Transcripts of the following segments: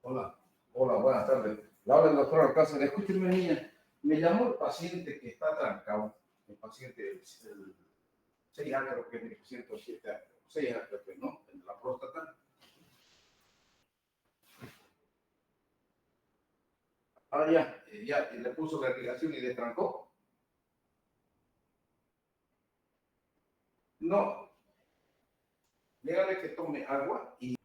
Hola, hola, buenas tardes. La habla el doctor Alcácer. Escúcheme, niña. Me llamó el paciente que está trancado. El paciente, el 6A, creo que es el 107A. 6A, creo que no, en la próstata. Ahora ya le puso la irrigación y destrancó. No, dígale que tome agua y.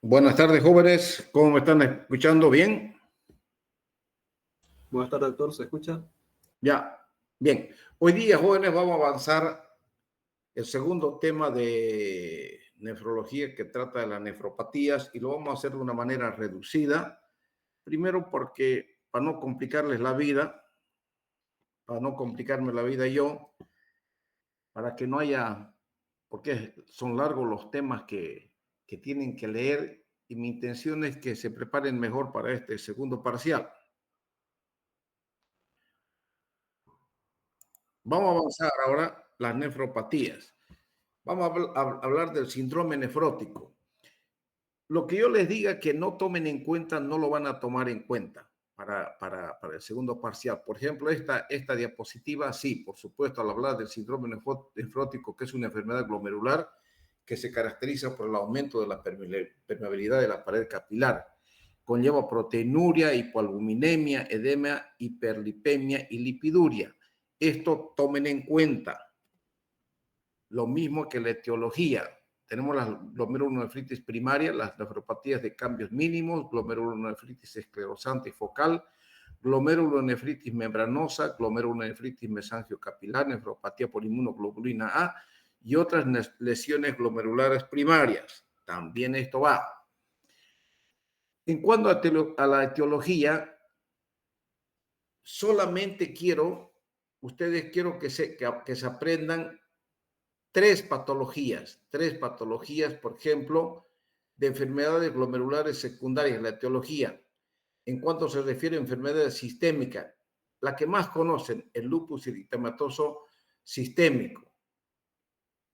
Buenas tardes, jóvenes. ¿Cómo me están escuchando? ¿Bien? Buenas tardes, doctor. ¿Se escucha? Ya, bien. Hoy día, jóvenes, vamos a avanzar el segundo tema de nefrología que trata de las nefropatías y lo vamos a hacer de una manera reducida. Primero porque para no complicarles la vida, para no complicarme la vida yo, para que no haya, porque son largos los temas que tienen que leer y mi intención es que se preparen mejor para este segundo parcial. Vamos a avanzar ahora las nefropatías. Vamos a hablar del síndrome nefrótico. Lo que yo les diga que no tomen en cuenta, no lo van a tomar en cuenta para el segundo parcial. Por ejemplo, esta diapositiva, sí, por supuesto, al hablar del síndrome nefrótico, que es una enfermedad glomerular que se caracteriza por el aumento de la permeabilidad de la pared capilar. Conlleva proteinuria, hipoalbuminemia, edema, hiperlipemia y lipiduria. Esto tomen en cuenta. Lo mismo que la etiología. Tenemos la glomerulonefritis primaria, las nefropatías de cambios mínimos, glomerulonefritis esclerosante y focal, glomerulonefritis membranosa, glomerulonefritis mesangiocapilar, nefropatía por inmunoglobulina A y otras lesiones glomerulares primarias. También esto va. En cuanto a la etiología, solamente ustedes quiero que se aprendan tres patologías, por ejemplo, de enfermedades glomerulares secundarias, la etiología. En cuanto se refiere a enfermedades sistémicas, la que más conocen, el lupus eritematoso sistémico,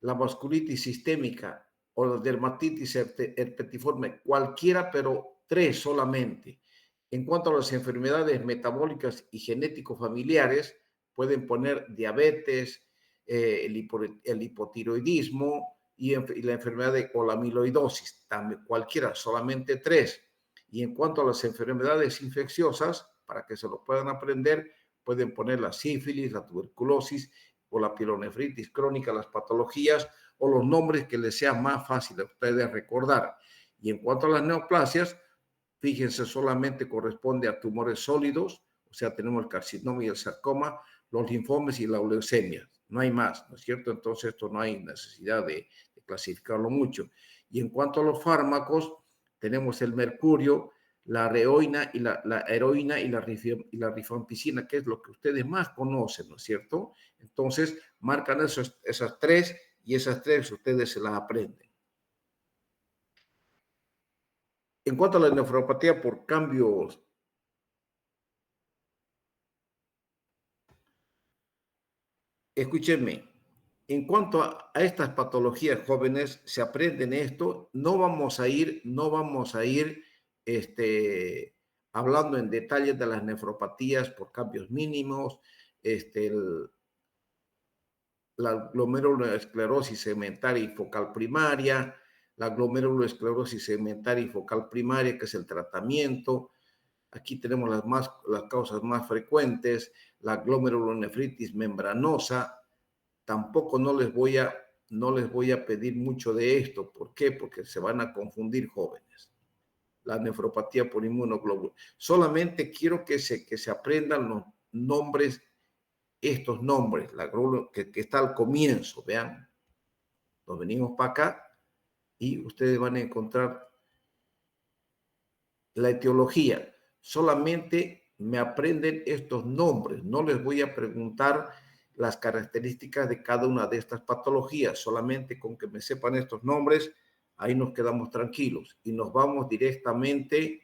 la vasculitis sistémica o la dermatitis herpetiforme, cualquiera, pero tres solamente. En cuanto a las enfermedades metabólicas y genético-familiares, pueden poner diabetes, el hipotiroidismo y la enfermedad o la amiloidosis, también cualquiera, solamente tres. Y en cuanto a las enfermedades infecciosas, para que se lo puedan aprender, pueden poner la sífilis, la tuberculosis o la pielonefritis crónica, las patologías o los nombres que les sea más fácil a ustedes recordar. Y en cuanto a las neoplasias, fíjense, solamente corresponde a tumores sólidos, o sea, tenemos el carcinoma y el sarcoma, los linfomas y la leucemia. No hay más, ¿no es cierto? Entonces, esto no hay necesidad de clasificarlo mucho. Y en cuanto a los fármacos, tenemos el mercurio, la heroína y la heroína y la rifampicina, que es lo que ustedes más conocen, ¿no es cierto? Entonces, marcan esas tres y esas tres ustedes se las aprenden. En cuanto a la nefropatía por cambios escúchenme, en cuanto a estas patologías jóvenes, se aprenden esto, no vamos a ir este, hablando en detalles de las nefropatías por cambios mínimos, la glomerulosclerosis segmentaria y focal primaria, la glomerulosclerosis segmentaria y focal primaria, que es el tratamiento. Aquí tenemos las causas más frecuentes, la glomerulonefritis membranosa. Tampoco no les voy a pedir mucho de esto. ¿Por qué? Porque se van a confundir jóvenes. La nefropatía por inmunoglobulina. Solamente quiero que se aprendan los nombres, estos nombres, que está al comienzo, vean. Nos venimos para acá y ustedes van a encontrar la etiología. Solamente me aprenden estos nombres. No les voy a preguntar las características de cada una de estas patologías. Solamente con que me sepan estos nombres, ahí nos quedamos tranquilos y nos vamos directamente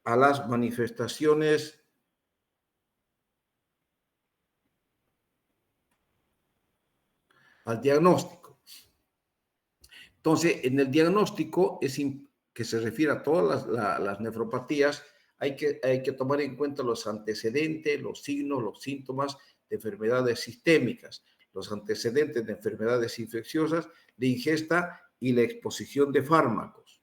a las manifestaciones al diagnóstico. Entonces, en el diagnóstico que se refiere a todas las nefropatías, hay que tomar en cuenta los antecedentes, los signos, los síntomas de enfermedades sistémicas, los antecedentes de enfermedades infecciosas, de ingesta y la exposición de fármacos.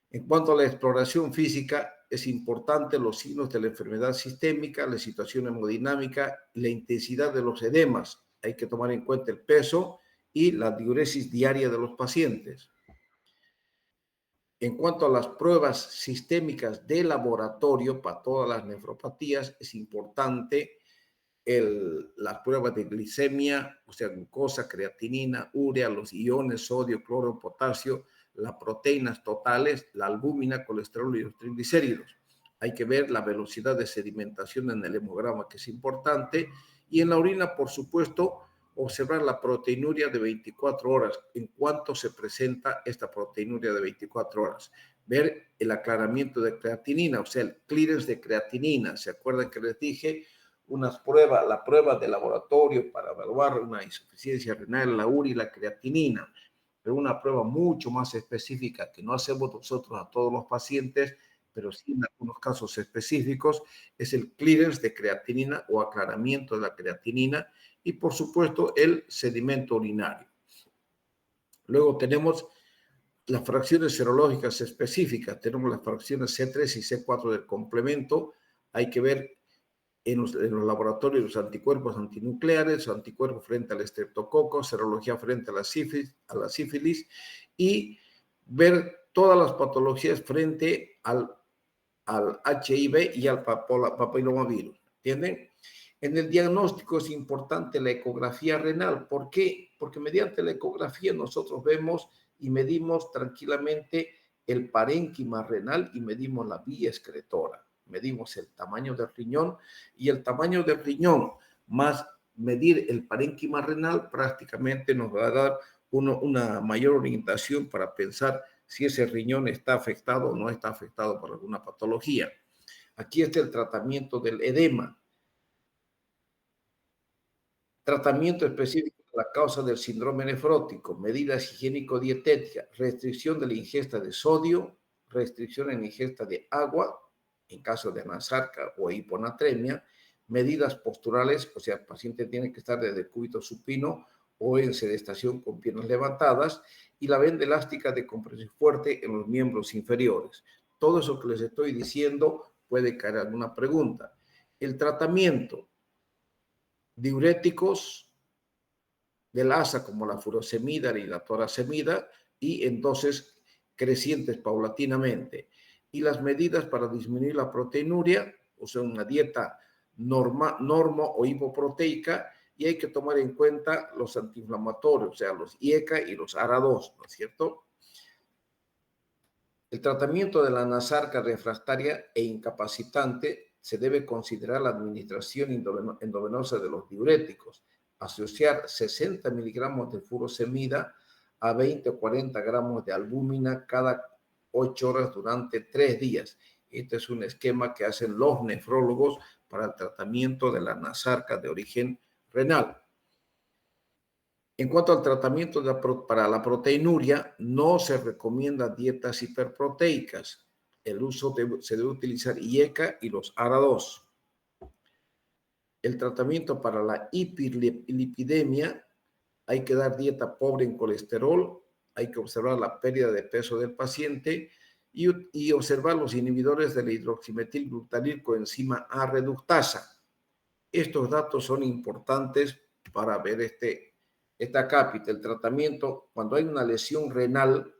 En cuanto a la exploración física, es importante los signos de la enfermedad sistémica, la situación hemodinámica, la intensidad de los edemas. Hay que tomar en cuenta el peso y la diuresis diaria de los pacientes. En cuanto a las pruebas sistémicas de laboratorio para todas las nefropatías, es importante las pruebas de glicemia, o sea, glucosa, creatinina, urea, los iones, sodio, cloro, potasio, las proteínas totales, la albúmina, colesterol y los triglicéridos. Hay que ver la velocidad de sedimentación en el hemograma, que es importante, y en la orina, por supuesto, observar la proteinuria de 24 horas, en cuanto se presenta esta proteinuria de 24 horas. Ver el aclaramiento de creatinina, o sea, el clearance de creatinina. ¿Se acuerdan que les dije? La prueba de laboratorio para evaluar una insuficiencia renal, la urea y la creatinina, pero una prueba mucho más específica que no hacemos nosotros a todos los pacientes, pero sí en algunos casos específicos, es el clearance de creatinina o aclaramiento de la creatinina y, por supuesto, el sedimento urinario. Luego tenemos las fracciones serológicas específicas. Tenemos las fracciones C3 y C4 del complemento. Hay que ver en los laboratorios los anticuerpos antinucleares, anticuerpos frente al estreptococo, serología frente a la sífilis y ver todas las patologías frente al HIV y al papilomavirus. ¿Entienden? En el diagnóstico es importante la ecografía renal. ¿Por qué? Porque mediante la ecografía nosotros vemos y medimos tranquilamente el parénquima renal y medimos la vía excretora. Medimos el tamaño del riñón y el tamaño del riñón más medir el parénquima renal prácticamente nos va a dar una mayor orientación para pensar si ese riñón está afectado o no está afectado por alguna patología. Aquí está el tratamiento del edema. Tratamiento específico de la causa del síndrome nefrótico, medidas higiénico-dietéticas, restricción de la ingesta de sodio, restricción en la ingesta de agua, en caso de anasarca o hiponatremia, medidas posturales, o sea, el paciente tiene que estar desde cúbito supino o en sedestación con piernas levantadas, y la venda elástica de compresión fuerte en los miembros inferiores. Todo eso que les estoy diciendo puede caer alguna pregunta. El tratamiento, diuréticos del asa como la furosemida y la torasemida, y entonces crecientes paulatinamente. Y las medidas para disminuir la proteinuria, o sea, una dieta normo o hipoproteica, y hay que tomar en cuenta los antiinflamatorios, o sea, los IECA y los ARA2, ¿no es cierto? El tratamiento de la anasarca refractaria e incapacitante se debe considerar la administración endovenosa de los diuréticos, asociar 60 miligramos de furosemida a 20 o 40 gramos de albúmina cada 8 horas durante 3 días. Este es un esquema que hacen los nefrólogos para el tratamiento de la nasarca de origen renal. En cuanto al tratamiento para la proteinuria, no se recomienda dietas hiperproteicas. El uso se debe utilizar IECA y los ARA2. El tratamiento para la hiperlipidemia, hay que dar dieta pobre en colesterol, hay que observar la pérdida de peso del paciente y observar los inhibidores de la hidroximetilglutanil coenzima A reductasa. Estos datos son importantes para ver esta cápita. El tratamiento, cuando hay una lesión renal,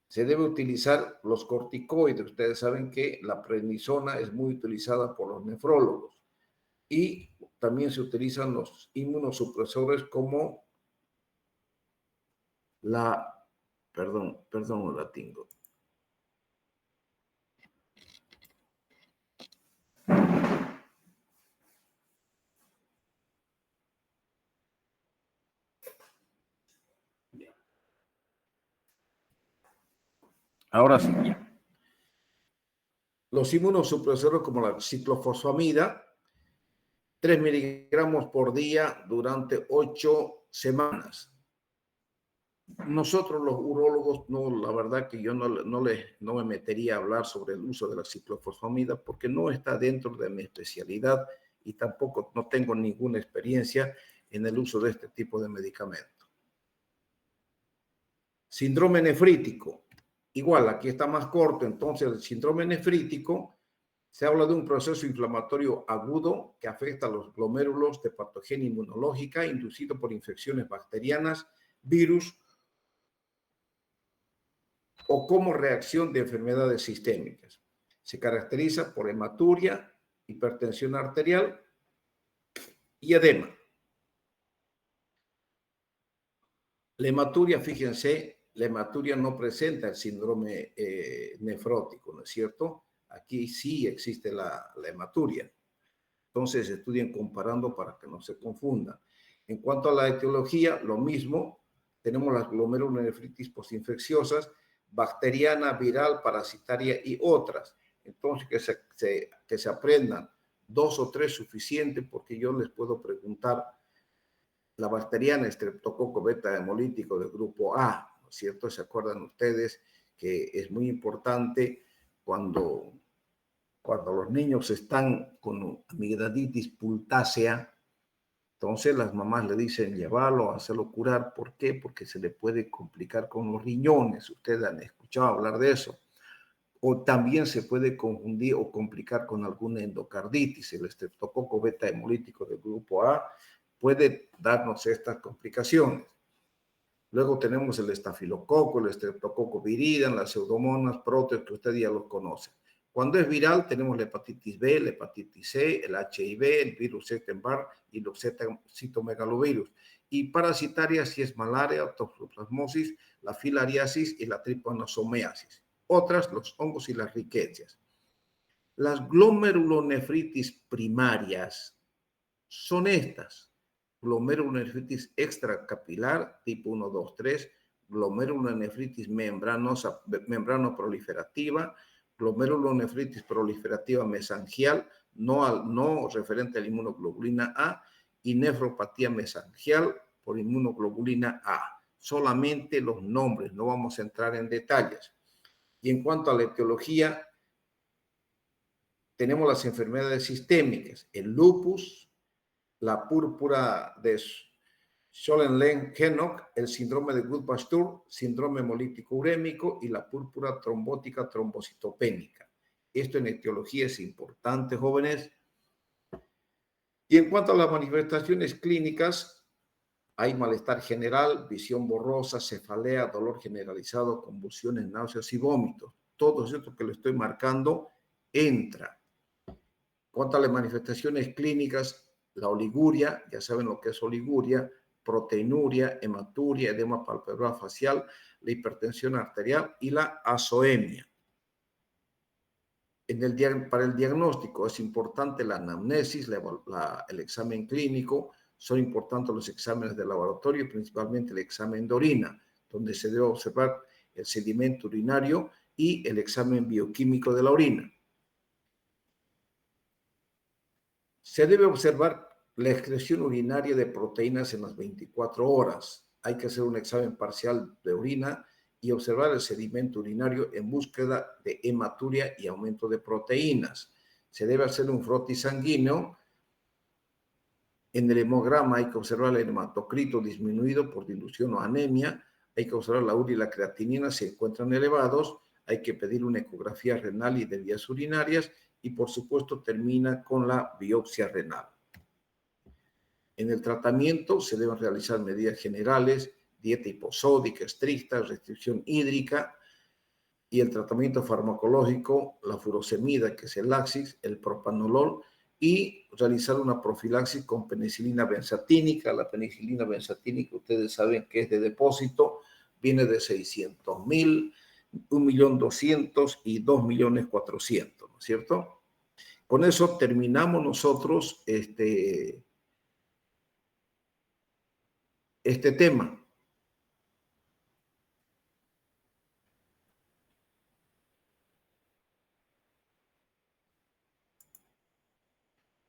se debe utilizar los corticoides. Ustedes saben que la prednisona es muy utilizada por los nefrólogos. Y también se utilizan los inmunosupresores como perdón, la tengo. Ahora sí, ya. Los inmunosupresores como la ciclofosfamida, 3 miligramos por día durante 8 semanas. Nosotros los urólogos, no, la verdad que yo no me metería a hablar sobre el uso de la ciclofosfamida porque no está dentro de mi especialidad y tampoco no tengo ninguna experiencia en el uso de este tipo de medicamento. Síndrome nefrítico. Igual, aquí está más corto, entonces el síndrome nefrítico se habla de un proceso inflamatorio agudo que afecta a los glomérulos de patogenia inmunológica inducido por infecciones bacterianas, virus o como reacción de enfermedades sistémicas. Se caracteriza por hematuria, hipertensión arterial y edema. La hematuria, fíjense, la hematuria no presenta el síndrome nefrótico, ¿no es cierto? Aquí sí existe la hematuria. Entonces, estudien comparando para que no se confundan. En cuanto a la etiología, lo mismo. Tenemos las glomerulonefritis postinfecciosas, bacteriana, viral, parasitaria y otras. Entonces, que se aprendan 2 o 3 suficiente porque yo les puedo preguntar la bacteriana estreptococo beta hemolítico del grupo A, ¿no es cierto? ¿Se acuerdan ustedes que es muy importante cuando los niños están con amigdalitis pultácea? Entonces las mamás le dicen llevarlo, hacerlo curar. ¿Por qué? Porque se le puede complicar con los riñones. Ustedes han escuchado hablar de eso. O también se puede confundir o complicar con alguna endocarditis. El estreptococo beta hemolítico del grupo A puede darnos estas complicaciones. Luego tenemos el estafilococo, el estreptococo viridian, las pseudomonas, proteos, que usted ya los conoce. Cuando es viral, tenemos la hepatitis B, la hepatitis C, el HIV, el virus Epstein-Barr y los citomegalovirus. Y parasitaria, si es malaria, toxoplasmosis, la filariasis y la tripanosomiasis. Otras, los hongos y las riquecias. Las glomerulonefritis primarias son estas: glomerulonefritis extracapilar tipo 1, 2, 3, glomerulonefritis membranoproliferativa, glomerulonefritis proliferativa mesangial, no referente a la inmunoglobulina A, y nefropatía mesangial por inmunoglobulina A. Solamente los nombres, no vamos a entrar en detalles. Y en cuanto a la etiología, tenemos las enfermedades sistémicas, el lupus, la púrpura de Schoenlen-Henoch, el síndrome de Gould-Pasteur, síndrome hemolítico urémico y la púrpura trombótica trombocitopénica. Esto en etiología es importante, jóvenes. Y en cuanto a las manifestaciones clínicas, hay malestar general, visión borrosa, cefalea, dolor generalizado, convulsiones, náuseas y vómitos. Todo esto que le estoy marcando entra. En cuanto a las manifestaciones clínicas, la oliguria, ya saben lo que es oliguria, proteinuria, hematuria, edema palpebral facial, la hipertensión arterial y la azoemia. Para el diagnóstico es importante la anamnesis, el examen clínico, son importantes los exámenes de laboratorio, principalmente el examen de orina, donde se debe observar el sedimento urinario y el examen bioquímico de la orina. Se debe observar la excreción urinaria de proteínas en las 24 horas. Hay que hacer un examen parcial de orina y observar el sedimento urinario en búsqueda de hematuria y aumento de proteínas. Se debe hacer un frotis sanguíneo. En el hemograma hay que observar el hematocrito disminuido por dilución o anemia. Hay que observar la urea y la creatinina si se encuentran elevados. Hay que pedir una ecografía renal y de vías urinarias. Y por supuesto termina con la biopsia renal. En el tratamiento se deben realizar medidas generales, dieta hiposódica estricta, restricción hídrica y el tratamiento farmacológico, la furosemida, que es el Laxix, el propanolol, y realizar una profilaxis con penicilina benzatínica. La penicilina benzatínica, ustedes saben que es de depósito, viene de 600.000, 1.200.000 y 2.400.000, ¿no es cierto? Con eso terminamos nosotros este tema.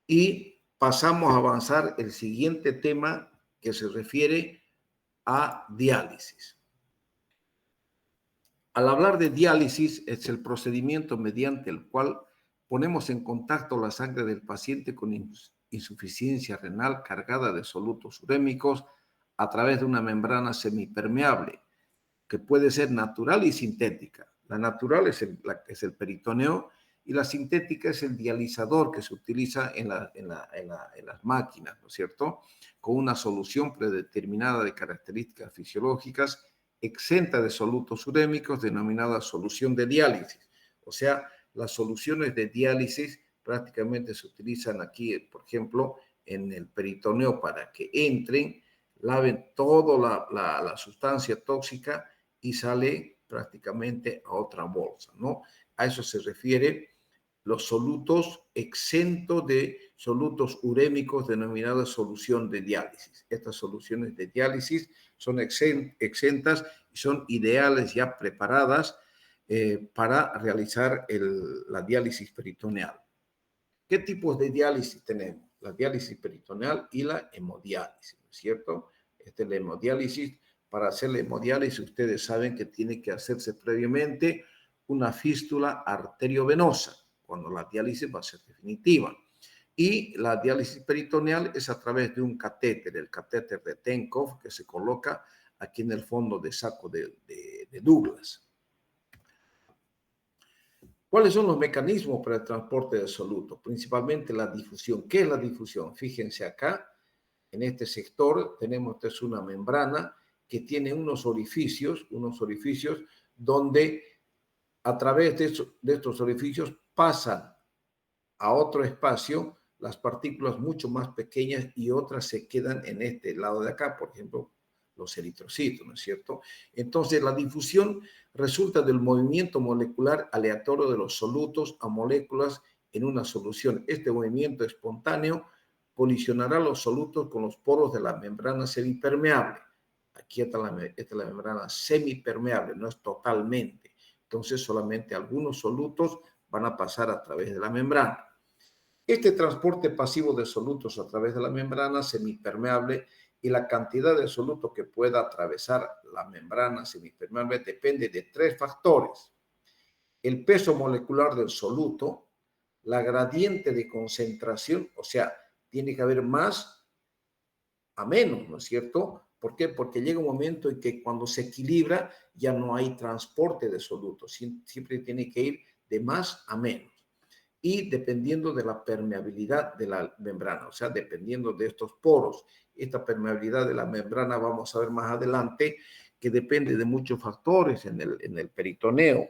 Y pasamos a avanzar el siguiente tema que se refiere a diálisis. Al hablar de diálisis, es el procedimiento mediante el cual ponemos en contacto la sangre del paciente con insuficiencia renal cargada de solutos urémicos a través de una membrana semipermeable, que puede ser natural y sintética. La natural es el peritoneo y la sintética es el dializador que se utiliza en las máquinas, ¿no es cierto? Con una solución predeterminada de características fisiológicas exenta de solutos urémicos denominada solución de diálisis. O sea, las soluciones de diálisis prácticamente se utilizan aquí, por ejemplo, en el peritoneo para que entren, laven toda la sustancia tóxica y sale prácticamente a otra bolsa, ¿no? A eso se refiere los solutos exentos de solutos urémicos denominados solución de diálisis. Estas soluciones de diálisis son exentas y son ideales ya preparadas para realizar la diálisis peritoneal. ¿Qué tipos de diálisis tenemos? La diálisis peritoneal y la hemodiálisis, ¿no es cierto? Esta es la hemodiálisis. Para hacer la hemodiálisis, ustedes saben que tiene que hacerse previamente una fístula arteriovenosa, cuando la diálisis va a ser definitiva. Y la diálisis peritoneal es a través de un catéter, el catéter de Tenkov, que se coloca aquí en el fondo de saco de Douglas. ¿Cuáles son los mecanismos para el transporte de solutos? Principalmente la difusión. ¿Qué es la difusión? Fíjense acá, en este sector tenemos una membrana que tiene unos orificios donde a través de estos orificios pasan a otro espacio las partículas mucho más pequeñas y otras se quedan en este lado de acá, por ejemplo, los eritrocitos, ¿no es cierto? Entonces, la difusión resulta del movimiento molecular aleatorio de los solutos a moléculas en una solución. Este movimiento espontáneo colisionará los solutos con los poros de la membrana semipermeable. Aquí está la membrana semipermeable, no es totalmente. Entonces, solamente algunos solutos van a pasar a través de la membrana. Este transporte pasivo de solutos a través de la membrana semipermeable y la cantidad de soluto que pueda atravesar la membrana semipermeable depende de tres factores: el peso molecular del soluto, la gradiente de concentración, o sea, tiene que haber más a menos, ¿no es cierto? ¿Por qué? Porque llega un momento en que cuando se equilibra ya no hay transporte de solutos, siempre tiene que ir de más a menos. Y dependiendo de la permeabilidad de la membrana, o sea, dependiendo de estos poros. Esta permeabilidad de la membrana vamos a ver más adelante que depende de muchos factores en el peritoneo.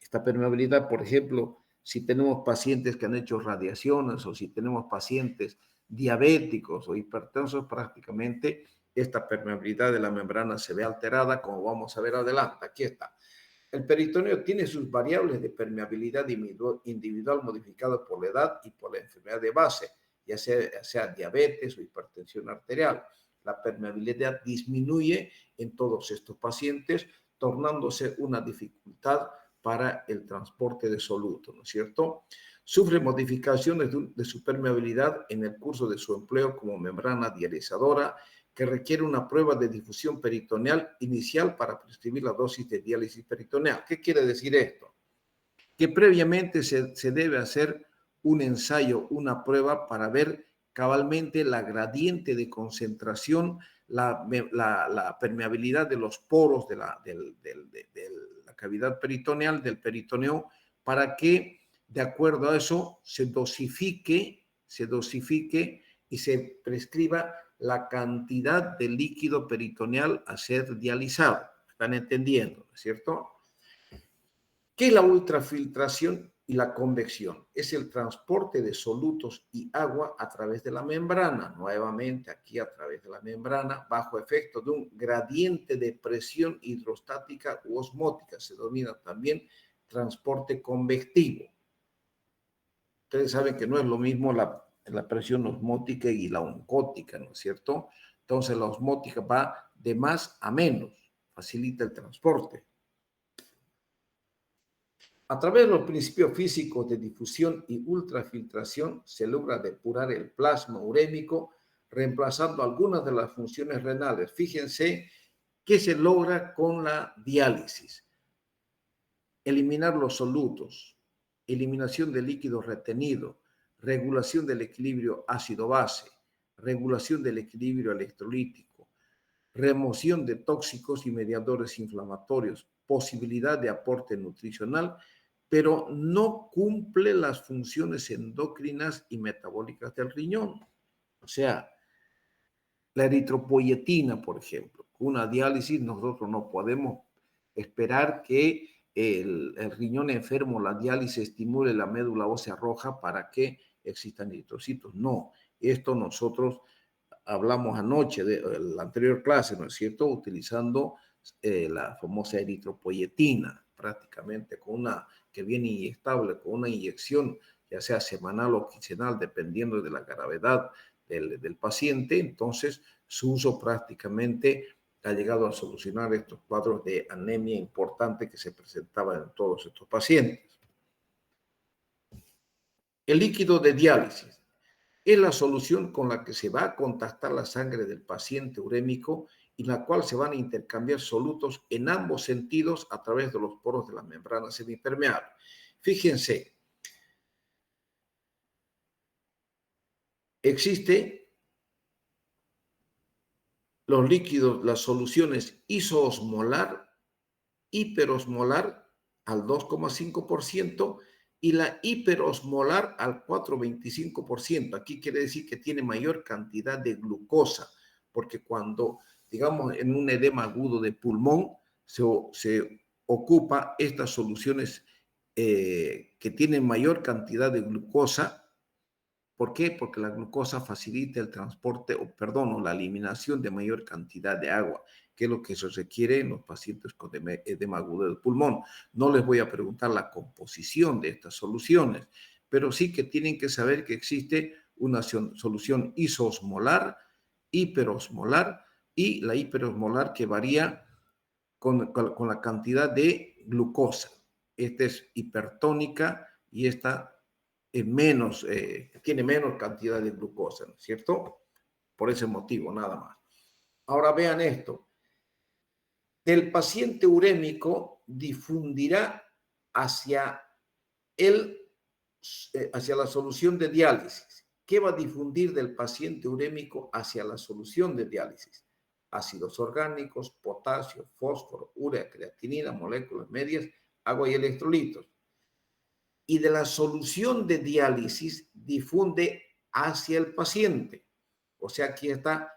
Esta permeabilidad, por ejemplo, si tenemos pacientes que han hecho radiaciones o si tenemos pacientes diabéticos o hipertensos, prácticamente esta permeabilidad de la membrana se ve alterada, como vamos a ver adelante. Aquí está. El peritoneo tiene sus variables de permeabilidad individual modificadas por la edad y por la enfermedad de base, ya sea diabetes o hipertensión arterial. La permeabilidad disminuye en todos estos pacientes, tornándose una dificultad para el transporte de solutos, ¿no es cierto? Sufre modificaciones de su permeabilidad en el curso de su empleo como membrana dializadora, que requiere una prueba de difusión peritoneal inicial para prescribir la dosis de diálisis peritoneal. ¿Qué quiere decir esto? Que previamente se debe hacer un ensayo, una prueba para ver cabalmente la gradiente de concentración, la permeabilidad de los poros de la cavidad peritoneal, del peritoneo, para que de acuerdo a eso se dosifique y se prescriba la cantidad de líquido peritoneal a ser dializado. ¿Están entendiendo, ¿no es cierto? ¿Qué es la ultrafiltración y la convección? Es el transporte de solutos y agua a través de la membrana, nuevamente aquí a través de la membrana, bajo efecto de un gradiente de presión hidrostática u osmótica. Se denomina también transporte convectivo. Ustedes saben que no es lo mismo la presión osmótica y la oncótica, ¿no es cierto? Entonces la osmótica va de más a menos, facilita el transporte. A través de los principios físicos de difusión y ultrafiltración se logra depurar el plasma urémico, reemplazando algunas de las funciones renales. Fíjense qué se logra con la diálisis. Eliminar los solutos, eliminación de líquido retenido, regulación del equilibrio ácido-base, regulación del equilibrio electrolítico, remoción de tóxicos y mediadores inflamatorios, posibilidad de aporte nutricional, pero no cumple las funciones endocrinas y metabólicas del riñón. O sea, la eritropoyetina, por ejemplo, con una diálisis nosotros no podemos esperar que el riñón enfermo, la diálisis estimule la médula ósea roja para que existan eritrocitos. No, esto nosotros hablamos anoche de la anterior clase, ¿no es cierto? Utilizando la famosa eritropoyetina, prácticamente con una que viene inyectable, con una inyección, ya sea semanal o quincenal, dependiendo de la gravedad del paciente. Entonces, su uso prácticamente ha llegado a solucionar estos cuadros de anemia importante que se presentaban en todos estos pacientes. El líquido de diálisis es la solución con la que se va a contactar la sangre del paciente urémico y la cual se van a intercambiar solutos en ambos sentidos a través de los poros de la membrana semipermeable. Fíjense, existe los líquidos, las soluciones isoosmolar, hiperosmolar al 2,5% y la hiperosmolar al 4,25%. Aquí quiere decir que tiene mayor cantidad de glucosa, porque cuando, digamos, en un edema agudo de pulmón, se ocupa estas soluciones que tienen mayor cantidad de glucosa. ¿Por qué? Porque la glucosa facilita el transporte, o la eliminación de mayor cantidad de agua, que es lo que se requiere en los pacientes con edema agudo del pulmón. No les voy a preguntar la composición de estas soluciones, pero sí que tienen que saber que existe una solución isoosmolar, hiperosmolar y la hiperosmolar que varía con la cantidad de glucosa. Esta es hipertónica y esta tiene menos cantidad de glucosa, ¿no es cierto? Por ese motivo, nada más. Ahora vean esto. El paciente urémico difundirá hacia, hacia la solución de diálisis. ¿Qué va a difundir del paciente urémico hacia la solución de diálisis? Ácidos orgánicos, potasio, fósforo, urea, creatinina, moléculas medias, agua y electrolitos. Y de la solución de diálisis difunde hacia el paciente. O sea, aquí está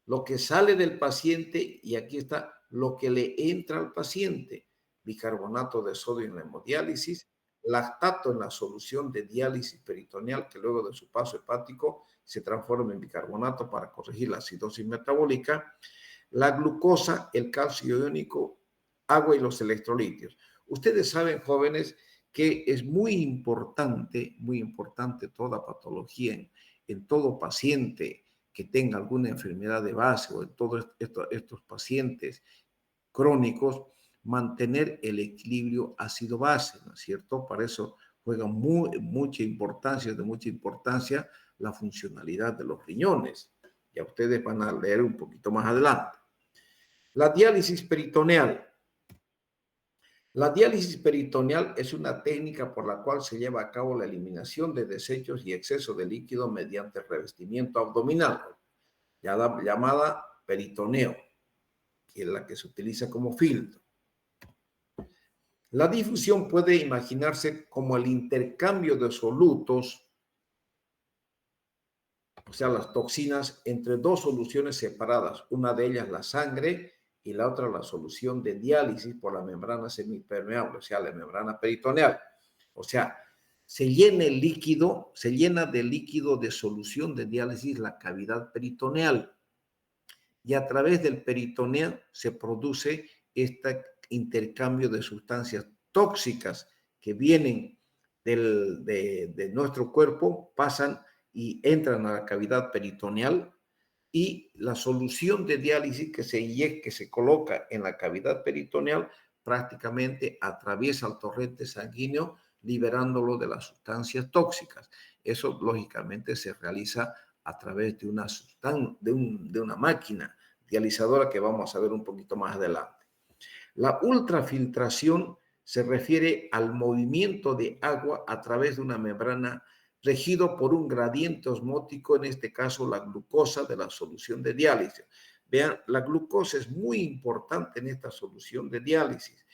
lo que sale del paciente y aquí está lo que le entra al paciente. Bicarbonato de sodio en la hemodiálisis, lactato en la solución de diálisis peritoneal que luego de su paso hepático se transforma en bicarbonato para corregir la acidosis metabólica, la glucosa, el calcio iónico, agua y los electrolitos. Ustedes saben, jóvenes, que es muy importante toda patología en todo paciente que tenga alguna enfermedad de base o en todos estos pacientes crónicos, mantener el equilibrio ácido-base, ¿no es cierto? Para eso juega de mucha importancia la funcionalidad de los riñones. Ya ustedes van a leer un poquito más adelante. La diálisis peritoneal. La diálisis peritoneal es una técnica por la cual se lleva a cabo la eliminación de desechos y exceso de líquido mediante revestimiento abdominal, llamada peritoneo, que es la que se utiliza como filtro. La difusión puede imaginarse como el intercambio de solutos, o sea, las toxinas, entre dos soluciones separadas, una de ellas la sangre y la otra la solución de diálisis por la membrana semipermeable, o sea, la membrana peritoneal. O sea, se llena de líquido de solución de diálisis la cavidad peritoneal y a través del peritoneo se produce este intercambio de sustancias tóxicas que vienen de nuestro cuerpo, pasan y entran a la cavidad peritoneal y la solución de diálisis que se inyecta, que se coloca en la cavidad peritoneal, prácticamente atraviesa el torrente sanguíneo liberándolo de las sustancias tóxicas. Eso lógicamente se realiza a través de una máquina dializadora que vamos a ver un poquito más adelante. La ultrafiltración se refiere al movimiento de agua a través de una membrana regido por un gradiente osmótico, en este caso la glucosa de la solución de diálisis. Vean, la glucosa es muy importante en esta solución de diálisis.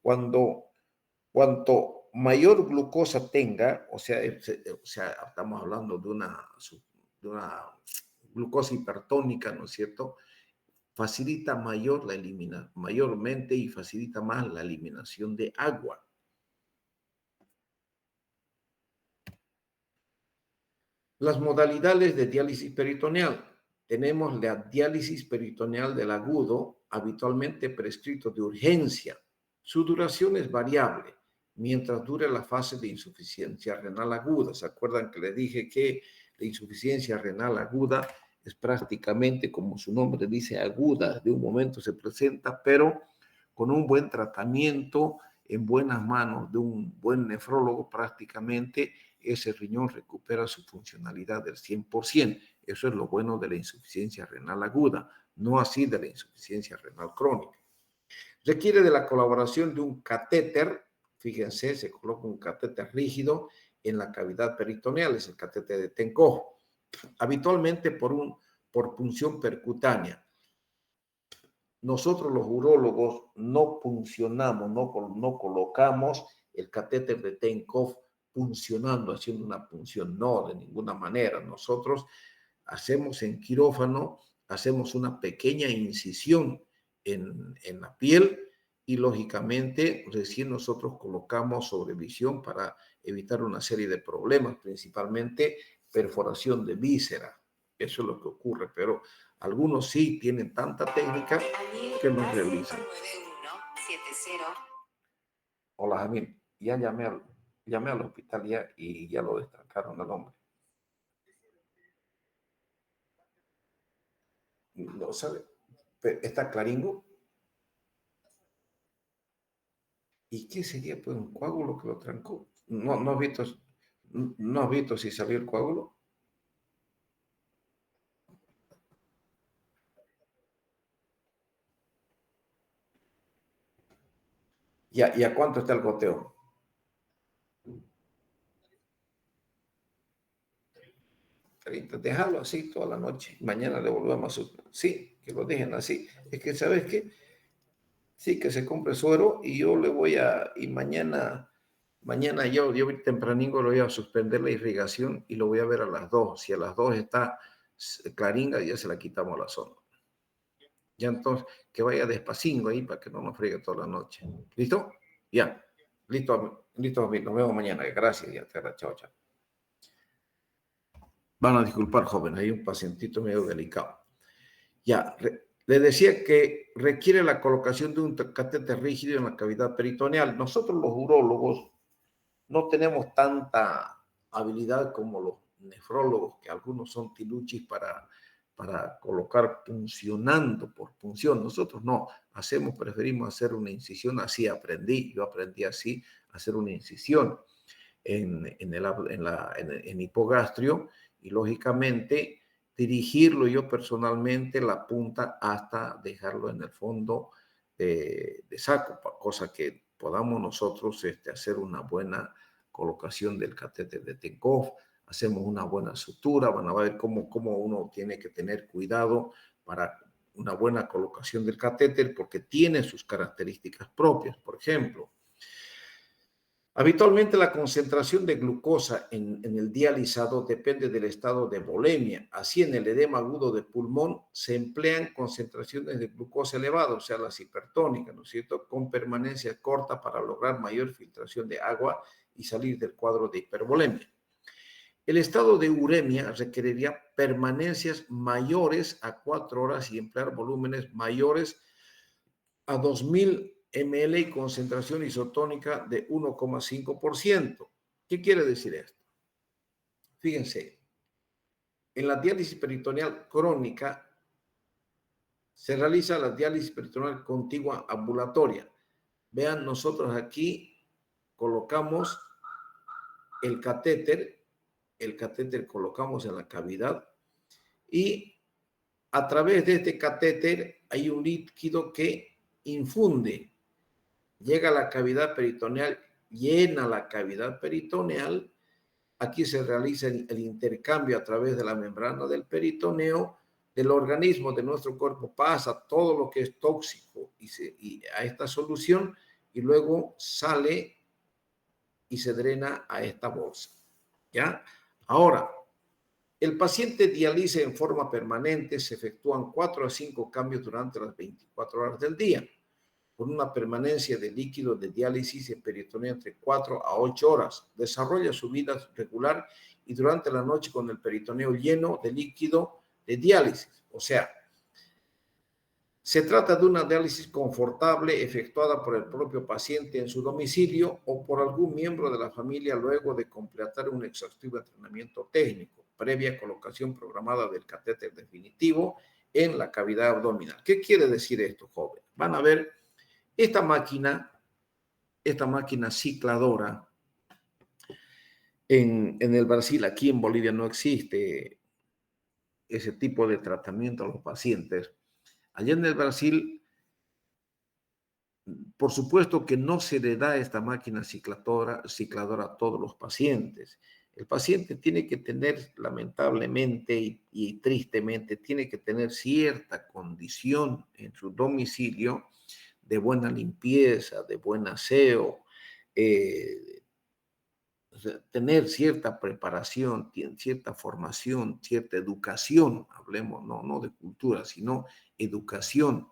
Cuanto mayor glucosa tenga, o sea, estamos hablando de una glucosa hipertónica, ¿no es cierto?, facilita mayormente y facilita más la eliminación de agua. Las modalidades de diálisis peritoneal. Tenemos la diálisis peritoneal del agudo, habitualmente prescrito de urgencia. Su duración es variable, mientras dure la fase de insuficiencia renal aguda. ¿Se acuerdan que les dije que la insuficiencia renal aguda es prácticamente, como su nombre dice, aguda? De un momento se presenta, pero con un buen tratamiento, en buenas manos de un buen nefrólogo, prácticamente ese riñón recupera su funcionalidad del 100%. Eso es lo bueno de la insuficiencia renal aguda, no así de la insuficiencia renal crónica. Requiere de la colaboración de un catéter. Fíjense, se coloca un catéter rígido en la cavidad peritoneal, es el catéter de Tenkov, habitualmente por punción percutánea. Nosotros los urólogos no puncionamos, no colocamos el catéter de Tenkov puncionando, haciendo una punción, no, de ninguna manera. Nosotros hacemos en quirófano, hacemos una pequeña incisión en la piel y lógicamente recién nosotros colocamos sobrevisión para evitar una serie de problemas, principalmente perforación de víscera. Eso es lo que ocurre, pero algunos sí tienen tanta técnica que lo realizan. Hola, Jamil. Ya llamé al hospital y ya lo destacaron el hombre. No sabe. ¿Está Claringo? ¿Y qué sería? Pues un coágulo que lo trancó. ¿No has visto si salió el coágulo? ¿Y a cuánto está el goteo? Déjalo así toda la noche. Mañana le volvemos a... Sí, que lo dejen así. Es que, ¿sabes qué? Sí, que se compre suero y yo le voy a... Y mañana yo tempranito le voy a suspender la irrigación y lo voy a ver a las 2. Si a las 2 está Claringa, ya se la quitamos la zona. Ya entonces, que vaya despacingo ahí para que no nos friegue toda la noche. ¿Listo? Ya. Listo, nos vemos mañana. Gracias, ya te chao, chao. Van a disculpar, joven, hay un pacientito medio delicado. Ya, le decía que requiere la colocación de un catéter rígido en la cavidad peritoneal. Nosotros los urólogos no tenemos tanta habilidad como los nefrólogos, que algunos son tiluchis para para colocar puncionando por punción. Nosotros no, preferimos hacer una incisión, así aprendí, yo aprendí así, hacer una incisión en hipogastrio y lógicamente dirigirlo yo personalmente la punta hasta dejarlo en el fondo de saco, cosa que podamos nosotros hacer una buena colocación del catéter de Tenkov, hacemos una buena sutura, van a ver cómo uno tiene que tener cuidado para una buena colocación del catéter porque tiene sus características propias. Por ejemplo, habitualmente la concentración de glucosa en el dializado depende del estado de volemia. Así, en el edema agudo de pulmón se emplean concentraciones de glucosa elevadas, o sea, las hipertónicas, ¿no es cierto?, con permanencia corta para lograr mayor filtración de agua y salir del cuadro de hipervolemia. El estado de uremia requeriría permanencias mayores a 4 horas y emplear volúmenes mayores a 2000 ml y concentración isotónica de 1,5%. ¿Qué quiere decir esto? Fíjense, en la diálisis peritoneal crónica se realiza la diálisis peritoneal contigua ambulatoria. Vean, nosotros aquí colocamos el catéter colocamos en la cavidad y a través de este catéter hay un líquido que infunde, llega a la cavidad peritoneal, llena la cavidad peritoneal. Aquí se realiza el intercambio a través de la membrana del peritoneo, del organismo de nuestro cuerpo, pasa todo lo que es tóxico y a esta solución y luego sale y se drena a esta bolsa. ¿Ya? Ahora, el paciente dializa en forma permanente, se efectúan 4 a 5 cambios durante las 24 horas del día, con una permanencia de líquido de diálisis en peritoneo entre 4 a 8 horas. Desarrolla su vida regular y durante la noche con el peritoneo lleno de líquido de diálisis. O sea, se trata de una diálisis confortable efectuada por el propio paciente en su domicilio o por algún miembro de la familia luego de completar un exhaustivo entrenamiento técnico, previa colocación programada del catéter definitivo en la cavidad abdominal. ¿Qué quiere decir esto, joven? Van a ver esta máquina cicladora. En el Brasil, aquí en Bolivia no existe ese tipo de tratamiento a los pacientes. Allá en el Brasil, por supuesto que no se le da esta máquina cicladora a todos los pacientes. El paciente tiene que tener, lamentablemente y tristemente, tiene que tener cierta condición en su domicilio de buena limpieza, de buen aseo, tener cierta preparación, cierta formación, cierta educación, hablemos no de cultura, sino educación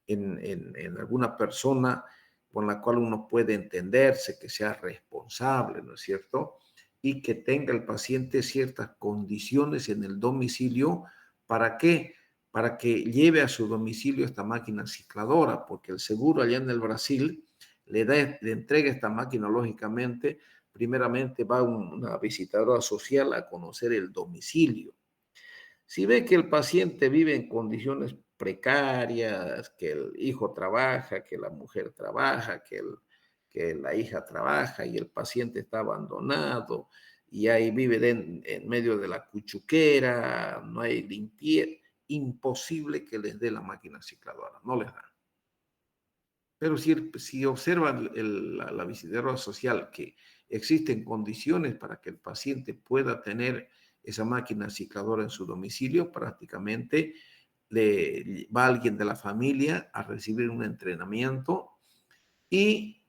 en alguna persona con la cual uno puede entenderse, que sea responsable, ¿no es cierto? Y que tenga el paciente ciertas condiciones en el domicilio. ¿Para qué? Para que lleve a su domicilio esta máquina cicladora, porque el seguro allá en el Brasil le entrega esta máquina, lógicamente, primeramente va una visitadora social a conocer el domicilio. Si ve que el paciente vive en condiciones precarias, que el hijo trabaja, que la mujer trabaja, que la hija trabaja y el paciente está abandonado y ahí vive en medio de la cuchuquera, no hay limpieza, imposible que les dé la máquina cicladora, no les da. Pero si observan la visitadora social que existen condiciones para que el paciente pueda tener esa máquina cicladora en su domicilio, prácticamente va alguien de la familia a recibir un entrenamiento y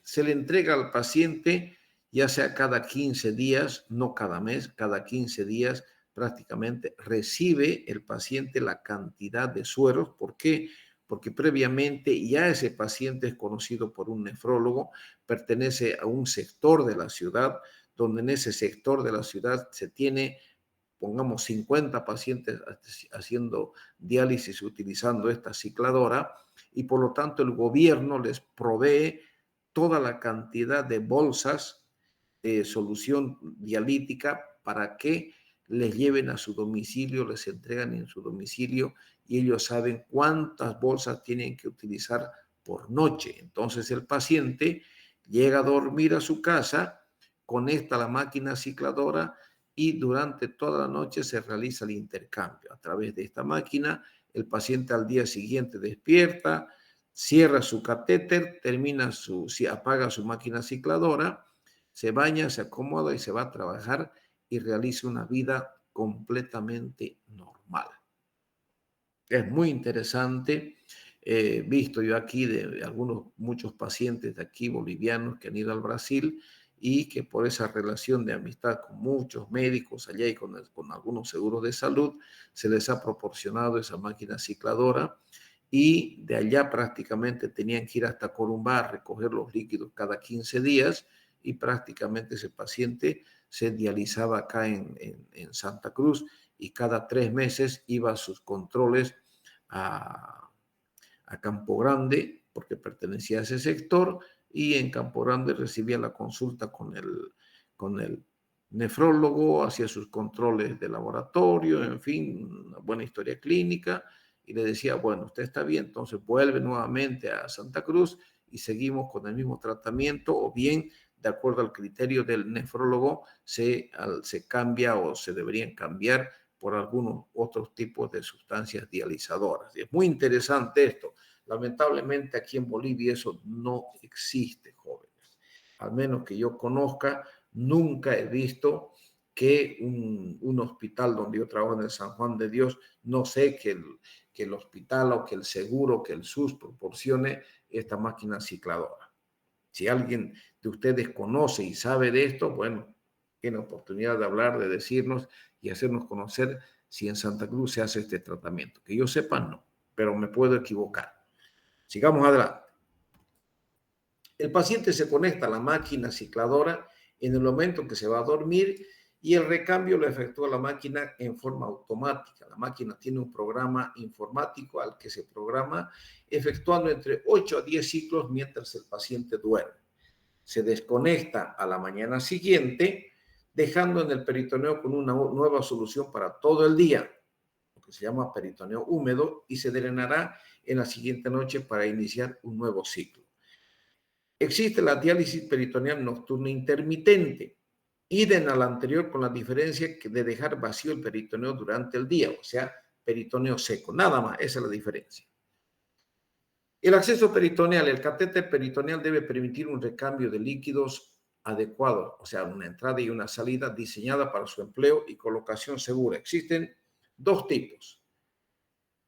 se le entrega al paciente, ya sea cada 15 días, no cada mes, cada 15 días prácticamente recibe el paciente la cantidad de sueros. ¿Por qué? Porque previamente ya ese paciente es conocido por un nefrólogo, pertenece a un sector de la ciudad, donde en ese sector de la ciudad se tiene, pongamos, 50 pacientes haciendo diálisis utilizando esta cicladora y por lo tanto el gobierno les provee toda la cantidad de bolsas de solución dialítica para que les lleven a su domicilio, les entregan en su domicilio y ellos saben cuántas bolsas tienen que utilizar por noche. Entonces el paciente llega a dormir a su casa, conecta la máquina cicladora y durante toda la noche se realiza el intercambio. A través de esta máquina, el paciente al día siguiente despierta, cierra su catéter, apaga su máquina cicladora, se baña, se acomoda y se va a trabajar y realiza una vida completamente normal. Es muy interesante. Visto yo aquí de muchos pacientes de aquí bolivianos que han ido al Brasil y que por esa relación de amistad con muchos médicos allá y con algunos seguros de salud, se les ha proporcionado esa máquina cicladora y de allá prácticamente tenían que ir hasta Corumbá a recoger los líquidos cada 15 días y prácticamente ese paciente se dializaba acá en Santa Cruz y cada 3 meses iba a sus controles a Campo Grande, porque pertenecía a ese sector, y en Campo Grande recibía la consulta con el nefrólogo, hacía sus controles de laboratorio, en fin, una buena historia clínica, y le decía, bueno, usted está bien, entonces vuelve nuevamente a Santa Cruz y seguimos con el mismo tratamiento, o bien, de acuerdo al criterio del nefrólogo, se cambia o se deberían cambiar por algunos otros tipos de sustancias dializadoras. Y es muy interesante esto. Lamentablemente aquí en Bolivia eso no existe, jóvenes. Al menos que yo conozca, nunca he visto que un hospital donde yo trabajo en el San Juan de Dios, no sé que el hospital o que el seguro, que el SUS proporcione esta máquina cicladora. Si alguien de ustedes conoce y sabe de esto, bueno, tiene oportunidad de hablar, de decirnos y hacernos conocer si en Santa Cruz se hace este tratamiento. Que yo sepa, no, pero me puedo equivocar. Sigamos adelante. El paciente se conecta a la máquina cicladora en el momento que se va a dormir y el recambio lo efectúa la máquina en forma automática. La máquina tiene un programa informático al que se programa efectuando entre 8 a 10 ciclos mientras el paciente duerme. Se desconecta a la mañana siguiente, dejando en el peritoneo con una nueva solución para todo el día, lo que se llama peritoneo húmedo, y se drenará en la siguiente noche para iniciar un nuevo ciclo. Existe la diálisis peritoneal nocturna intermitente, idem a la anterior con la diferencia de dejar vacío el peritoneo durante el día, o sea, peritoneo seco, nada más, esa es la diferencia. El acceso peritoneal, el catéter peritoneal debe permitir un recambio de líquidos adecuado, o sea, una entrada y una salida diseñada para su empleo y colocación segura. Existen dos tipos.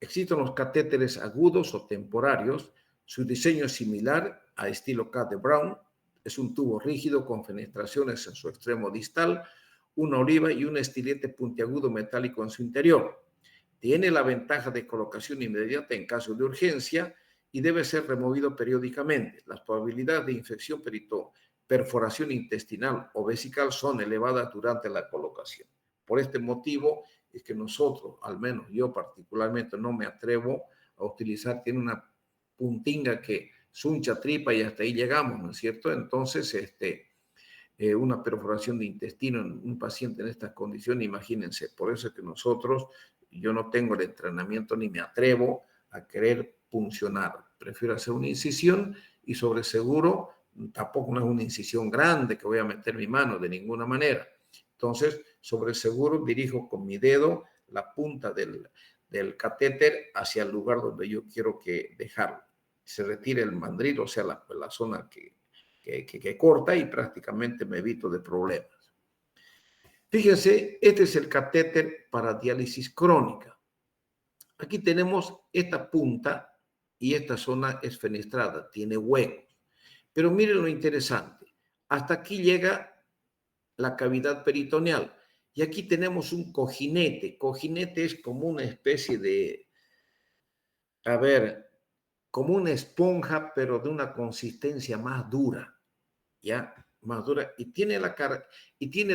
Existen los catéteres agudos o temporarios. Su diseño es similar a estilo K de Brown. Es un tubo rígido con fenestraciones en su extremo distal, una oliva y un estilete puntiagudo metálico en su interior. Tiene la ventaja de colocación inmediata en caso de urgencia y debe ser removido periódicamente. Las probabilidades de infección perforación intestinal o vesical son elevadas durante la colocación. Por este motivo es que nosotros, al menos yo particularmente, no me atrevo a utilizar, tiene una puntinga que suncha tripa y hasta ahí llegamos, ¿no es cierto? Entonces, una perforación de intestino en un paciente en estas condiciones, imagínense, por eso es que yo no tengo el entrenamiento ni me atrevo a querer puncionar. Prefiero hacer una incisión y sobre seguro, tampoco no es una incisión grande que voy a meter mi mano de ninguna manera. Entonces, sobre seguro dirijo con mi dedo la punta del catéter hacia el lugar donde yo quiero dejarlo. Se retira el mandril, o sea, la zona que corta y prácticamente me evito de problemas. Fíjense, este es el catéter para diálisis crónica. Aquí tenemos esta punta y esta zona es fenestrada, tiene huecos. Pero miren lo interesante, hasta aquí llega la cavidad peritoneal y aquí tenemos un cojinete. Cojinete es como una especie de, como una esponja, pero de una consistencia más dura, ¿ya? Más dura. Y tiene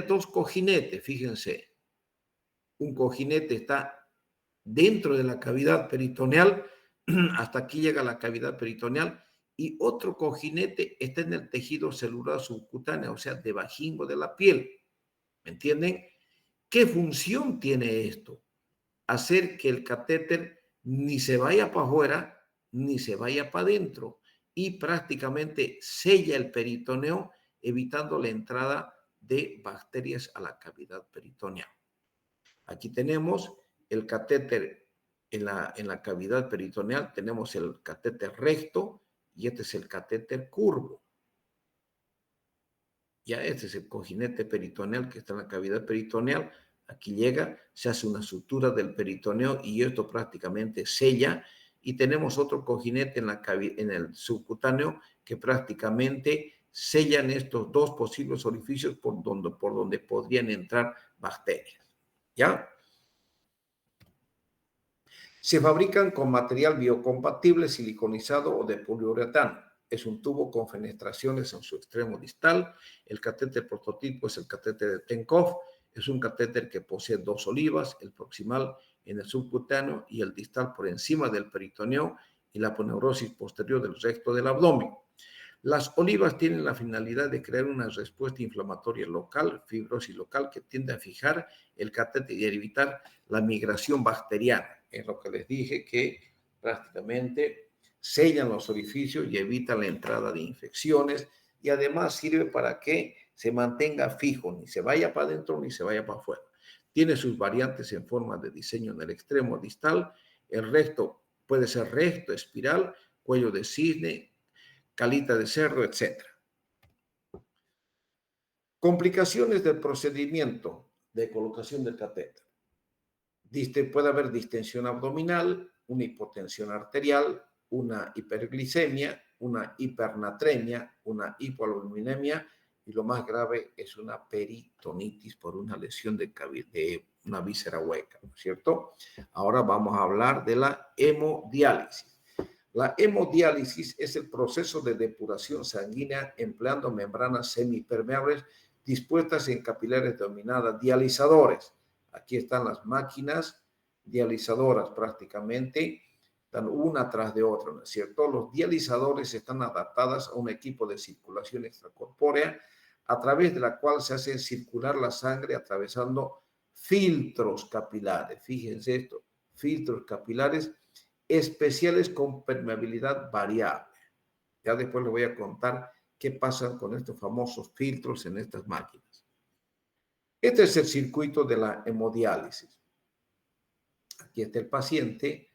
dos cojinetes, fíjense. Un cojinete está dentro de la cavidad peritoneal, hasta aquí llega la cavidad peritoneal, y otro cojinete está en el tejido celular subcutáneo, o sea, debajingo de la piel. ¿Me entienden? ¿Qué función tiene esto? Hacer que el catéter ni se vaya para afuera ni se vaya para adentro y prácticamente sella el peritoneo, evitando la entrada de bacterias a la cavidad peritoneal. Aquí tenemos el catéter en la cavidad peritoneal, tenemos el catéter recto y este es el catéter curvo. Ya este es el cojinete peritoneal que está en la cavidad peritoneal. Aquí llega, se hace una sutura del peritoneo y esto prácticamente sella. Y tenemos otro cojinete en el subcutáneo que prácticamente sellan estos dos posibles orificios por donde podrían entrar bacterias. ¿Ya? Se fabrican con material biocompatible, siliconizado o de poliuretano. Es un tubo con fenestraciones en su extremo distal. El catéter prototipo es el catéter de Tenkov. Es un catéter que posee dos olivas, el proximal en el subcutáneo y el distal por encima del peritoneo y la aponeurosis posterior del recto del abdomen. Las olivas tienen la finalidad de crear una respuesta inflamatoria local, fibrosis local, que tiende a fijar el catéter y evitar la migración bacteriana. Es lo que les dije, que prácticamente sellan los orificios y evitan la entrada de infecciones y además sirve para que se mantenga fijo, ni se vaya para adentro ni se vaya para afuera. Tiene sus variantes en forma de diseño en el extremo distal. El recto puede ser recto, espiral, cuello de cisne, calita de cerdo, etc. Complicaciones del procedimiento de colocación del catéter. Puede haber distensión abdominal, una hipotensión arterial, una hiperglicemia, una hipernatremia, una hipoalbuminemia y lo más grave es una peritonitis por una lesión de una víscera hueca, ¿no es cierto? Ahora vamos a hablar de la hemodiálisis. La hemodiálisis es el proceso de depuración sanguínea empleando membranas semipermeables dispuestas en capilares denominadas dializadores. Aquí están las máquinas dializadoras prácticamente, están una tras de otra, ¿no es cierto? Los dializadores están adaptadas a un equipo de circulación extracorpórea a través de la cual se hace circular la sangre atravesando filtros capilares. Fíjense esto, filtros capilares especiales con permeabilidad variable. Ya después les voy a contar qué pasa con estos famosos filtros en estas máquinas. Este es el circuito de la hemodiálisis. Aquí está el paciente,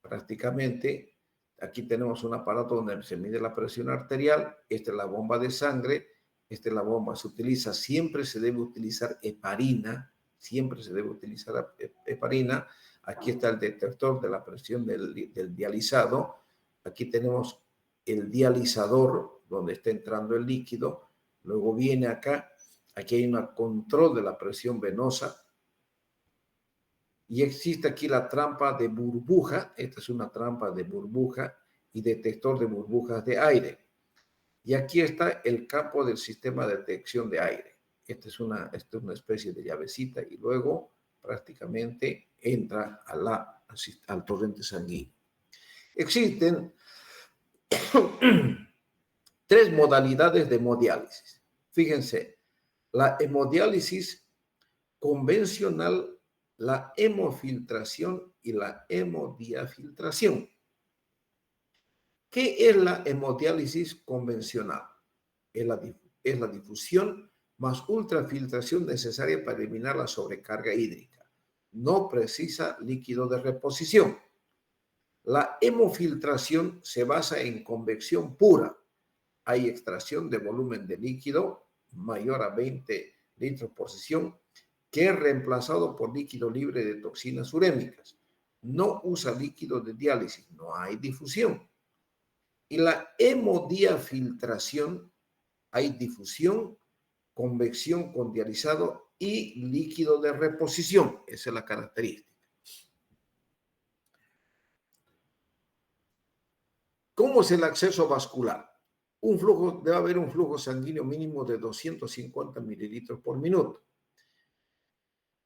prácticamente. Aquí tenemos un aparato donde se mide la presión arterial. Esta es la bomba de sangre. Esta es la bomba. Siempre se debe utilizar heparina. Siempre se debe utilizar heparina. Aquí está el detector de la presión del dializado. Aquí tenemos el dializador donde está entrando el líquido. Luego viene acá. Aquí hay un control de la presión venosa. Y existe aquí la trampa de burbuja. Esta es una trampa de burbuja y detector de burbujas de aire. Y aquí está el campo del sistema de detección de aire. Esta es una especie de llavecita y luego prácticamente entra al torrente sanguíneo. Existen tres modalidades de hemodiálisis. Fíjense, la hemodiálisis convencional, la hemofiltración y la hemodiafiltración. ¿Qué es la hemodiálisis convencional? Es la difusión más ultrafiltración necesaria para eliminar la sobrecarga hídrica. No precisa líquido de reposición. La hemofiltración se basa en convección pura. Hay extracción de volumen de líquido mayor a 20 litros por sesión que es reemplazado por líquido libre de toxinas urémicas. No usa líquido de diálisis, no hay difusión. Y la hemodiafiltración, hay difusión, convección con dializado y líquido de reposición. Esa es la característica. ¿Cómo es el acceso vascular? Debe haber un flujo sanguíneo mínimo de 250 mililitros por minuto.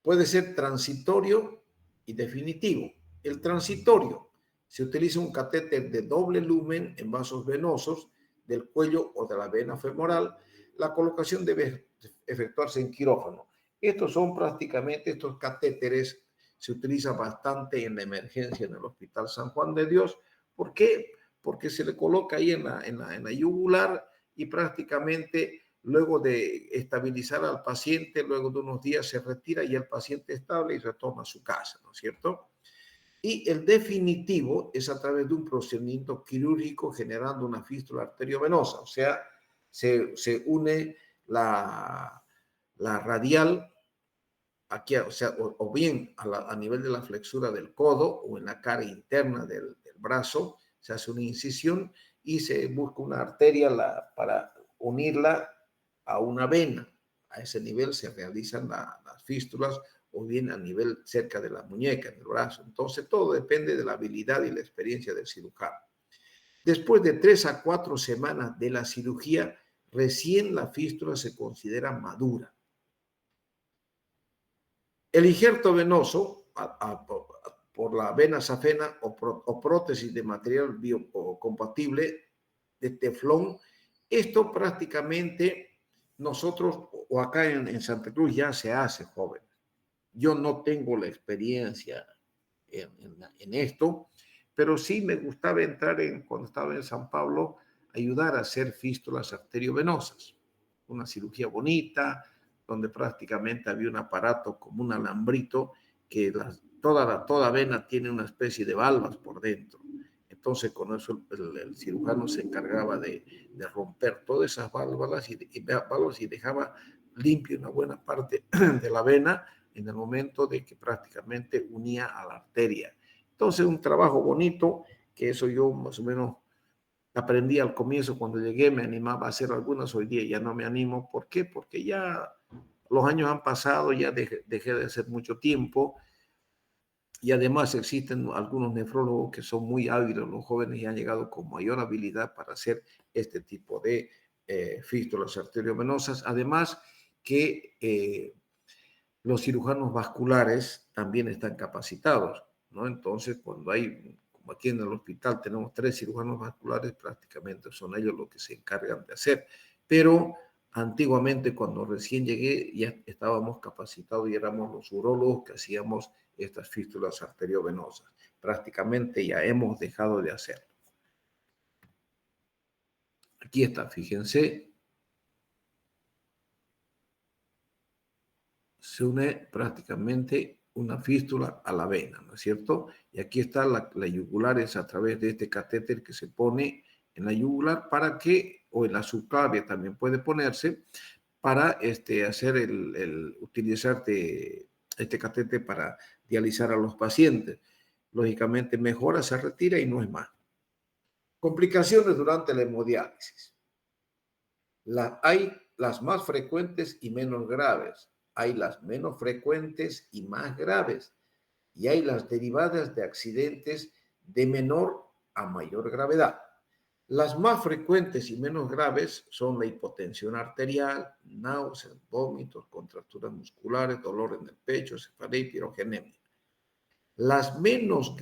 Puede ser transitorio y definitivo. El transitorio se utiliza un catéter de doble lumen en vasos venosos del cuello o de la vena femoral. La colocación debe efectuarse en quirófano. Estos son prácticamente, estos catéteres se utilizan bastante en la emergencia en el Hospital San Juan de Dios. ¿Por qué? Porque se le coloca ahí en la yugular y prácticamente luego de estabilizar al paciente, luego de unos días se retira y el paciente estable y retorna a su casa, ¿no es cierto? Y el definitivo es a través de un procedimiento quirúrgico generando una fístula arteriovenosa, o sea, se une la radial aquí, o sea, o bien a nivel de la flexura del codo o en la cara interna del brazo, se hace una incisión y se busca una arteria para unirla a una vena. A ese nivel se realizan las fístulas o bien a nivel cerca de la muñeca, del brazo. Entonces, todo depende de la habilidad y la experiencia del cirujano. Después de 3 a 4 semanas de la cirugía, recién la fístula se considera madura. El injerto venoso por la vena safena o prótesis de material biocompatible de teflón, esto prácticamente nosotros o acá en Santa Cruz ya se hace, joven. Yo no tengo la experiencia en esto, pero sí me gustaba entrar cuando estaba en San Pablo, ayudar a hacer fístulas arteriovenosas. Una cirugía bonita, donde prácticamente había un aparato como un alambrito que toda vena tiene una especie de valvas por dentro. Entonces, con eso el cirujano se encargaba de romper todas esas válvulas y dejaba limpio una buena parte de la vena en el momento de que prácticamente unía a la arteria. Entonces, un trabajo bonito, que eso yo más o menos aprendí al comienzo cuando llegué, me animaba a hacer algunas, hoy día ya no me animo. ¿Por qué? Porque ya los años han pasado, ya dejé de hacer mucho tiempo y además existen algunos nefrólogos que son muy hábiles, los jóvenes y han llegado con mayor habilidad para hacer este tipo de fístulas arteriovenosas. Además que los cirujanos vasculares también están capacitados, ¿no? Entonces, cuando hay, como aquí en el hospital tenemos 3 cirujanos vasculares, prácticamente son ellos los que se encargan de hacer. Pero antiguamente, cuando recién llegué, ya estábamos capacitados y éramos los urólogos que hacíamos estas fístulas arteriovenosas. Prácticamente ya hemos dejado de hacerlo. Aquí está, fíjense. Se une prácticamente una fístula a la vena, ¿no es cierto? Y aquí está la yugular, es a través de este catéter que se pone en la yugular para que, o en la subclavia también puede ponerse, para hacer utilizar este catéter para dializar a los pacientes. Lógicamente mejora, se retira y no es más. Complicaciones durante la hemodiálisis. Hay las más frecuentes y menos graves. Hay las menos frecuentes y más graves. Y hay las derivadas de accidentes de menor a mayor gravedad. Las más frecuentes y menos graves son la hipotensión arterial, náuseas, vómitos, contracturas musculares, dolor en el pecho, cefalea y pirogenemia. Las menos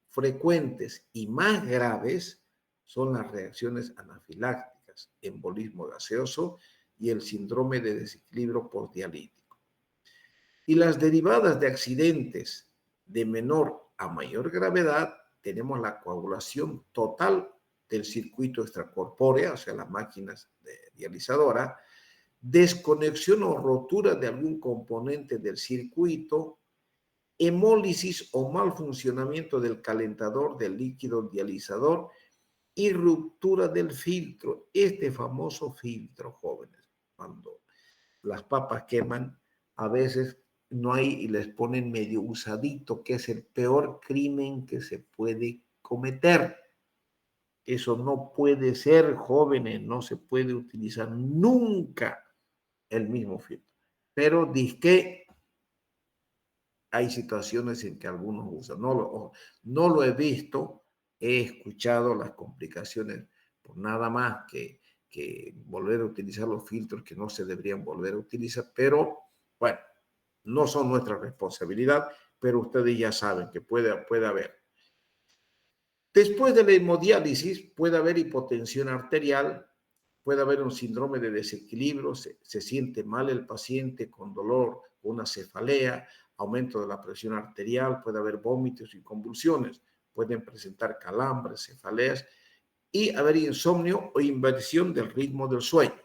frecuentes y más graves son las reacciones anafilácticas, embolismo gaseoso y el síndrome de desequilibrio postdialítico. Y las derivadas de accidentes de menor a mayor gravedad, tenemos la coagulación total del circuito extracorpóreo, o sea, las máquinas dializadoras, desconexión o rotura de algún componente del circuito, hemólisis o mal funcionamiento del calentador del líquido dializador y ruptura del filtro. Este famoso filtro, jóvenes, cuando las papas queman, a veces no hay y les ponen medio usadito, que es el peor crimen que se puede cometer. Eso no puede ser, jóvenes, no se puede utilizar nunca el mismo filtro. Pero disque hay situaciones en que algunos usan. No lo he visto, he escuchado las complicaciones por nada más que volver a utilizar los filtros que no se deberían volver a utilizar, pero bueno, no son nuestra responsabilidad, pero ustedes ya saben que puede haber. Después de la hemodiálisis puede haber hipotensión arterial, puede haber un síndrome de desequilibrio, se siente mal el paciente con dolor una cefalea, aumento de la presión arterial, puede haber vómitos y convulsiones, pueden presentar calambres, cefaleas y haber insomnio o inversión del ritmo del sueño.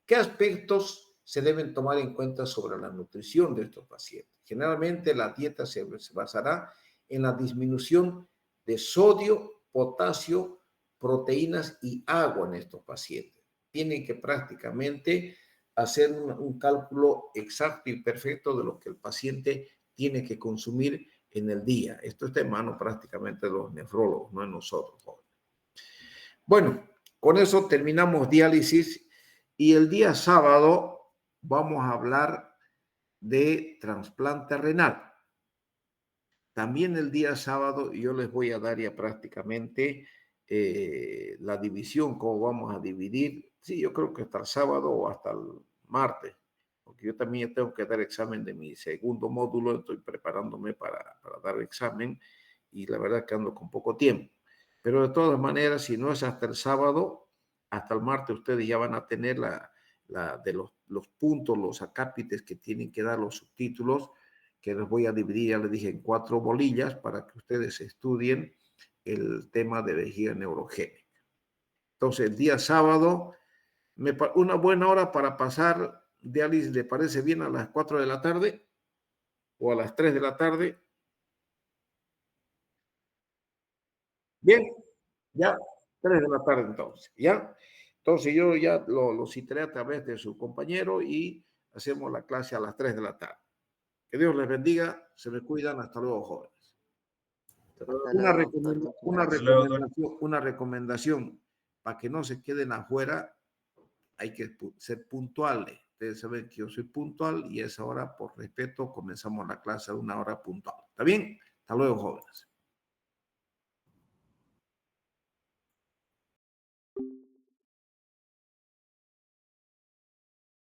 ¿Qué aspectos se deben tomar en cuenta sobre la nutrición de estos pacientes? Generalmente la dieta se basará en la disminución de sodio, potasio, proteínas y agua en estos pacientes. Tienen que prácticamente hacer un cálculo exacto y perfecto de lo que el paciente tiene que consumir en el día. Esto está en manos prácticamente de los nefrólogos, no en nosotros. Bueno, con eso terminamos diálisis y el día sábado vamos a hablar de trasplante renal. También el día sábado yo les voy a dar ya prácticamente la división, cómo vamos a dividir. Sí, yo creo que hasta el sábado o hasta el martes, porque yo también tengo que dar examen de mi segundo módulo, estoy preparándome para dar el examen y la verdad que ando con poco tiempo. Pero de todas maneras, si no es hasta el sábado, hasta el martes ustedes ya van a tener de los puntos, los acápites que tienen que dar los subtítulos, que los voy a dividir, ya les dije, en 4 bolillas para que ustedes estudien el tema de vejiga neurogénica. Entonces, el día sábado, una buena hora para pasar diálisis, ¿le parece bien a las 4 de la tarde o a las 3 de la tarde? Bien, ya, 3 de la tarde entonces, ¿ya? Entonces yo ya lo citaré a través de su compañero y hacemos la clase a las 3 de la tarde. Que Dios les bendiga, se me cuidan, hasta luego, jóvenes. Hasta Una, luego, doctor. Muchas gracias. una recomendación, para que no se queden afuera, hay que ser puntuales. Ustedes saben que yo soy puntual y a esa hora, por respeto, comenzamos la clase a una hora puntual. ¿Está bien? Hasta luego, jóvenes.